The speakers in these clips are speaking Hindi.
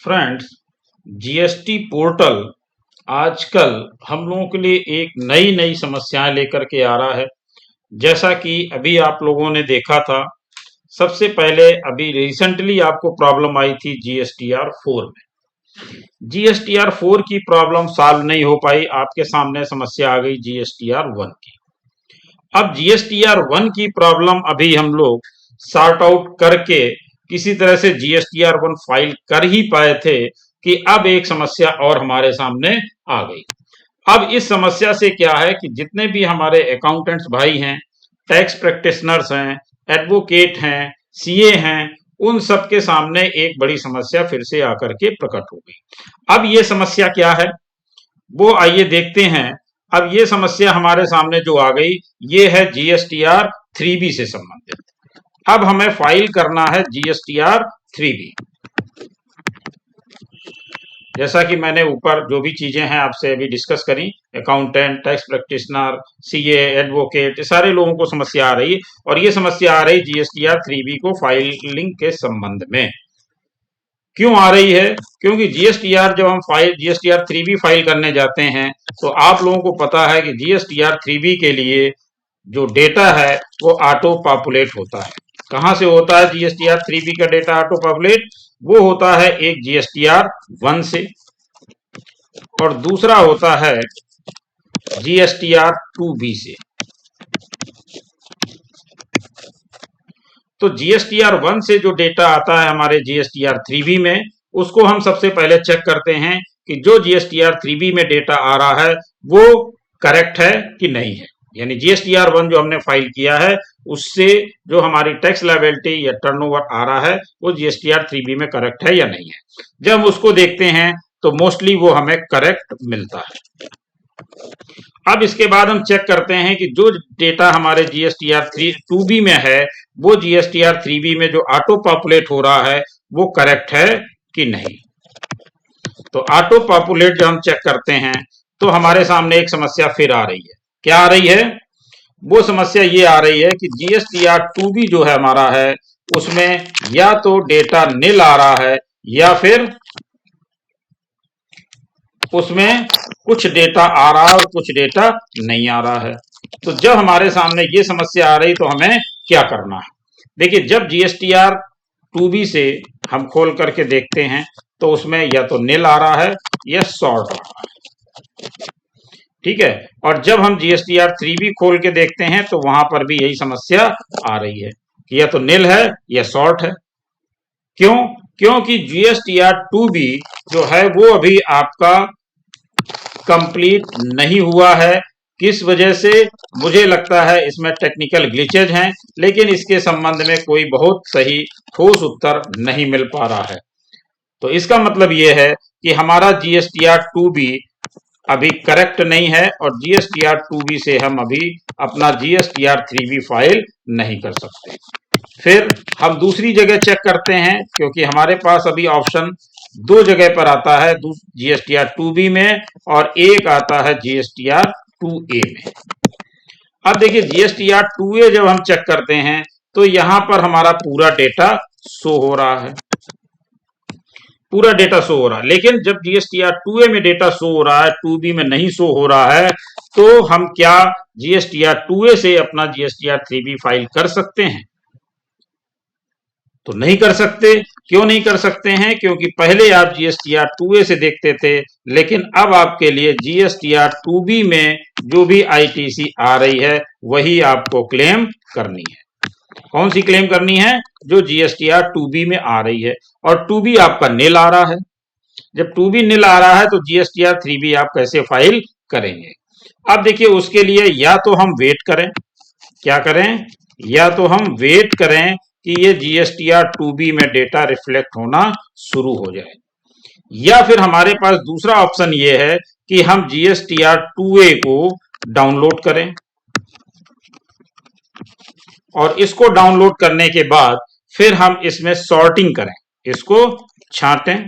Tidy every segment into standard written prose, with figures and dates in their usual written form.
फ्रेंड्स, जीएसटी पोर्टल आजकल हम लोगों के लिए एक नई नई समस्याएं लेकर के आ रहा है। जैसा कि अभी आप लोगों ने देखा था, सबसे पहले अभी रिसेंटली आपको प्रॉब्लम आई थी जीएसटीआर 4 में। जीएसटीआर 4 की प्रॉब्लम सॉल्व नहीं हो पाई, आपके सामने समस्या आ गई जीएसटीआर 1 की। अब जीएसटीआर 1 की प्रॉब्लम अभी हम लोग सॉर्ट आउट करके किसी तरह से जीएसटीआर 1 फाइल कर ही पाए थे कि अब एक समस्या और हमारे सामने आ गई। अब इस समस्या से क्या है कि जितने भी हमारे अकाउंटेंट्स भाई हैं, टैक्स प्रैक्टिशनर्स हैं, एडवोकेट हैं, सीए हैं, उन सब के सामने एक बड़ी समस्या फिर से आकर के प्रकट हो गई। अब ये समस्या क्या है, वो आइए देखते हैं। अब ये समस्या हमारे सामने जो आ गई, ये है जीएसटीआर 3B से संबंधित। अब हमें फाइल करना है जीएसटीआर 3B। जैसा कि मैंने ऊपर जो भी चीजें हैं आपसे अभी डिस्कस करी, accountant, tax practitioner, CA, advocate, सारे लोगों को समस्या आ रही है। और ये समस्या आ रही जीएसटीआर 3B को फाइलिंग के संबंध में। क्यों आ रही है? क्योंकि जीएसटीआर जब हम जीएसटीआर 3B फाइल करने जाते हैं तो आप लोगों को पता है कि जीएसटीआर 3B के लिए जो डेटा है वो ऑटो पॉपुलेट होता है। कहां से होता है जीएसटीआर 3B का डेटा ऑटो पॉपुलेट? वो होता है एक जीएसटीआर 1 से और दूसरा होता है जीएसटीआर 2B से। तो जीएसटीआर 1 से जो डेटा आता है हमारे जीएसटीआर 3B में, उसको हम सबसे पहले चेक करते हैं कि जो जीएसटीआर 3B में डेटा आ रहा है वो करेक्ट है कि नहीं है। यानी जीएसटीआर 1 जो हमने फाइल किया है उससे जो हमारी टैक्स लायबिलिटी या टर्नओवर आ रहा है वो जीएसटीआर 3B में करेक्ट है या नहीं है। जब हम उसको देखते हैं तो मोस्टली वो हमें करेक्ट मिलता है। अब इसके बाद हम चेक करते हैं कि जो डेटा हमारे जीएसटीआर 2B में है वो जीएसटीआर 3B में जो ऑटो पॉपुलेट हो रहा है वो करेक्ट है कि नहीं। तो ऑटो पॉपुलेट जब हम चेक करते हैं तो हमारे सामने एक समस्या फिर आ रही है। क्या आ रही है? वो समस्या ये आ रही है कि जीएसटीआर 2B जो है हमारा है उसमें या तो डेटा निल आ रहा है या फिर उसमें कुछ डेटा आ रहा है और कुछ डेटा नहीं आ रहा है। तो जब हमारे सामने ये समस्या आ रही तो हमें क्या करना है? देखिए, जब जीएसटीआर 2B से हम खोल करके देखते हैं तो उसमें या तो निल आ रहा है या शॉर्ट आ रहा है। ठीक है। और जब हम जीएसटीआर 3B खोल के देखते हैं तो वहां पर भी यही समस्या आ रही है कि या तो निल है या शॉर्ट है। क्यों? क्योंकि जीएसटीआर 2B जो है वो अभी आपका कंप्लीट नहीं हुआ है। किस वजह से? मुझे लगता है इसमें टेक्निकल ग्लिचेज हैं, लेकिन इसके संबंध में कोई बहुत सही ठोस उत्तर नहीं मिल पा रहा है। तो इसका मतलब यह है कि हमारा जीएसटीआर 2B अभी करेक्ट नहीं है और जीएसटीआर 2B से हम अभी अपना जीएसटीआर 3B फाइल नहीं कर सकते। फिर हम दूसरी जगह चेक करते हैं, क्योंकि हमारे पास अभी ऑप्शन दो जगह पर आता है, जीएसटीआर 2B में और एक आता है जीएसटीआर 2A में। अब देखिए, जीएसटीआर 2A जब हम चेक करते हैं तो यहां पर हमारा पूरा डेटा शो हो रहा है, पूरा डेटा शो हो रहा है। लेकिन जब जीएसटीआर 2A में डेटा शो हो रहा है, 2B में नहीं शो हो रहा है, तो हम क्या जीएसटीआर 2A से अपना जीएसटीआर 3B फाइल कर सकते हैं? तो नहीं कर सकते। क्यों नहीं कर सकते हैं? क्योंकि पहले आप जीएसटीआर 2A से देखते थे, लेकिन अब आपके लिए जीएसटीआर 2B में जो भी आईटीसी आ रही है वही आपको क्लेम करनी है। कौन सी क्लेम करनी है? जो जीएसटीआर 2B में आ रही है। और 2B आपका निल आ रहा है। जब 2B निल आ रहा है तो जीएसटीआर 3B आप कैसे फाइल करेंगे? अब देखिए, उसके लिए या तो हम वेट करें, क्या करें? या तो हम वेट करें कि ये जीएसटीआर 2B में डेटा रिफ्लेक्ट होना शुरू हो जाए, या फिर हमारे पास दूसरा ऑप्शन ये है कि हम जीएसटीआर 2A को डाउनलोड करें और इसको डाउनलोड करने के बाद फिर हम इसमें सॉर्टिंग करें, इसको छांटें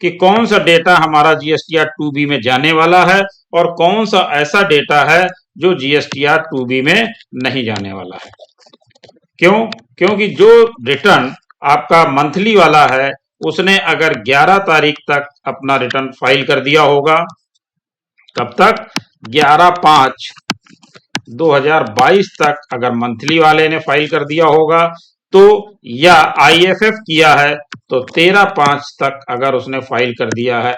कि कौन सा डेटा हमारा जीएसटीआर 2B में जाने वाला है और कौन सा ऐसा डेटा है जो जीएसटीआर 2B में नहीं जाने वाला है। क्यों? क्योंकि जो रिटर्न आपका मंथली वाला है उसने अगर 11 तारीख तक अपना रिटर्न फाइल कर दिया होगा, कब तक? 11/5/2022 तक अगर मंथली वाले ने फाइल कर दिया होगा तो, या आईएफएफ किया है तो 13/5 तक अगर उसने फाइल कर दिया है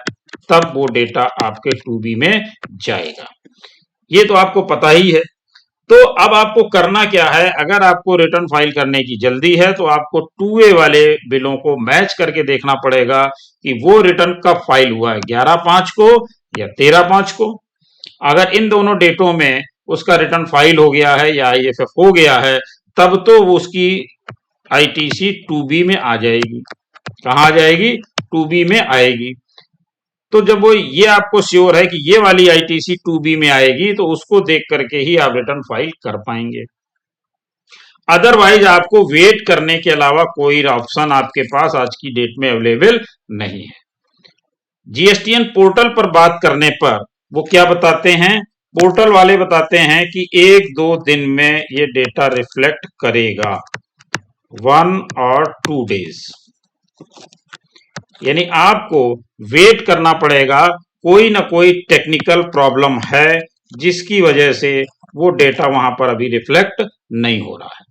तब वो डेटा आपके 2B में जाएगा। ये तो आपको पता ही है। तो अब आपको करना क्या है, अगर आपको रिटर्न फाइल करने की जल्दी है तो आपको 2A वाले बिलों को मैच करके देखना पड़ेगा कि वो रिटर्न कब फाइल हुआ है, 11/5 को या 13/5 को। अगर इन दोनों डेटों में उसका रिटर्न फाइल हो गया है या आईएफएफ हो गया है, तब तो वो उसकी आईटीसी 2B में आ जाएगी। कहाँ आ जाएगी? 2B में आएगी। तो जब वो ये आपको श्योर है कि ये वाली आईटीसी 2B में आएगी तो उसको देख करके ही आप रिटर्न फाइल कर पाएंगे। अदरवाइज आपको वेट करने के अलावा कोई ऑप्शन आपके पास आज की डेट में अवेलेबल नहीं है। जीएसटीएन पोर्टल पर बात करने पर वो क्या बताते हैं, पोर्टल वाले बताते हैं कि 1-2 दिन में ये डेटा रिफ्लेक्ट करेगा, 1 और 2 डेज। यानी आपको वेट करना पड़ेगा, कोई ना कोई टेक्निकल प्रॉब्लम है जिसकी वजह से वो डेटा वहां पर अभी रिफ्लेक्ट नहीं हो रहा है।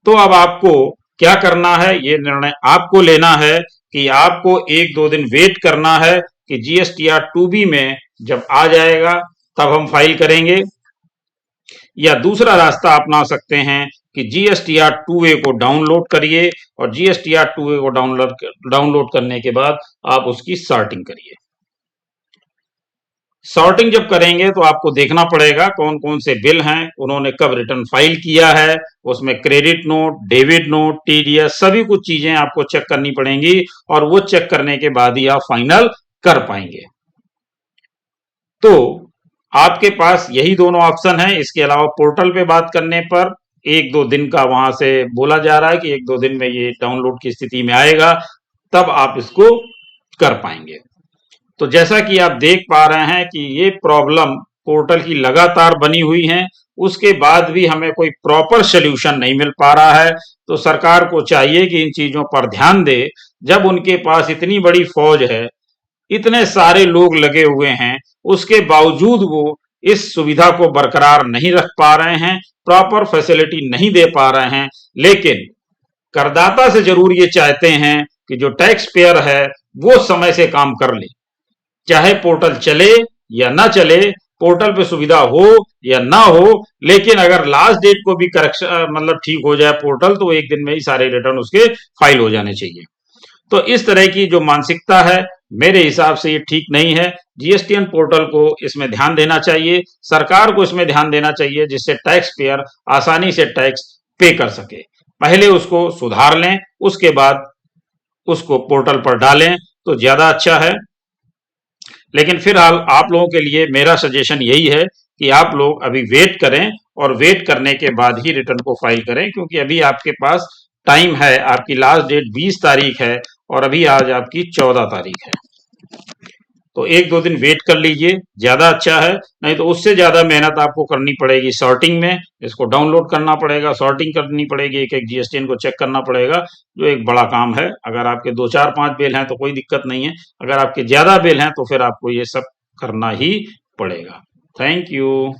तो अब आपको क्या करना है, ये निर्णय आपको लेना है कि आपको 1-2 दिन वेट करना है कि जीएसटीआर 2B में जब आ जाएगा तब हम फाइल करेंगे, या दूसरा रास्ता अपना सकते हैं कि जीएसटीआर 2A को डाउनलोड करिए और जीएसटीआर 2A को डाउनलोड करने के बाद आप उसकी सॉर्टिंग करिए। सॉर्टिंग जब करेंगे तो आपको देखना पड़ेगा कौन कौन से बिल हैं, उन्होंने कब रिटर्न फाइल किया है, उसमें credit note, debit note, TDS, सभी कुछ चीजें आपको चेक करनी पड़ेंगी और वो चेक करने के बाद ही आप फाइनल कर पाएंगे। तो आपके पास यही दोनों ऑप्शन है। इसके अलावा पोर्टल पे बात करने पर 1-2 दिन का वहां से बोला जा रहा है कि 1-2 दिन में ये डाउनलोड की स्थिति में आएगा, तब आप इसको कर पाएंगे। तो जैसा कि आप देख पा रहे हैं कि ये प्रॉब्लम पोर्टल की लगातार बनी हुई है, उसके बाद भी हमें कोई प्रॉपर सोल्यूशन नहीं मिल पा रहा है। तो सरकार को चाहिए कि इन चीजों पर ध्यान दे। जब उनके पास इतनी बड़ी फौज है, इतने सारे लोग लगे हुए हैं, उसके बावजूद वो इस सुविधा को बरकरार नहीं रख पा रहे हैं, प्रॉपर फैसिलिटी नहीं दे पा रहे हैं। लेकिन करदाता से जरूर ये चाहते हैं कि जो टैक्स पेयर है वो समय से काम कर ले, चाहे पोर्टल चले या ना चले, पोर्टल पे सुविधा हो या ना हो, लेकिन अगर लास्ट डेट को भी करेक्शन मतलब ठीक हो जाए पोर्टल, तो 1 दिन में ही सारे रिटर्न उसके फाइल हो जाने चाहिए। तो इस तरह की जो मानसिकता है, मेरे हिसाब से ये ठीक नहीं है। जीएसटीएन पोर्टल को इसमें ध्यान देना चाहिए, सरकार को इसमें ध्यान देना चाहिए, जिससे टैक्स पेयर आसानी से टैक्स पे कर सके। पहले उसको सुधार लें, उसके बाद उसको पोर्टल पर डालें तो ज्यादा अच्छा है। लेकिन फिलहाल आप लोगों के लिए मेरा सजेशन यही है कि आप लोग अभी वेट करें और वेट करने के बाद ही रिटर्न को फाइल करें, क्योंकि अभी आपके पास टाइम है। आपकी लास्ट डेट 20 तारीख है और अभी आज आपकी 14 तारीख है। तो 1-2 दिन वेट कर लीजिए, ज्यादा अच्छा है। नहीं तो उससे ज्यादा मेहनत आपको करनी पड़ेगी सॉर्टिंग में, इसको डाउनलोड करना पड़ेगा, सॉर्टिंग करनी पड़ेगी, एक एक जीएसटीएन को चेक करना पड़ेगा, जो एक बड़ा काम है। अगर आपके 2, 4, 5 बिल हैं तो कोई दिक्कत नहीं है, अगर आपके ज्यादा बिल हैं तो फिर आपको ये सब करना ही पड़ेगा। Thank you.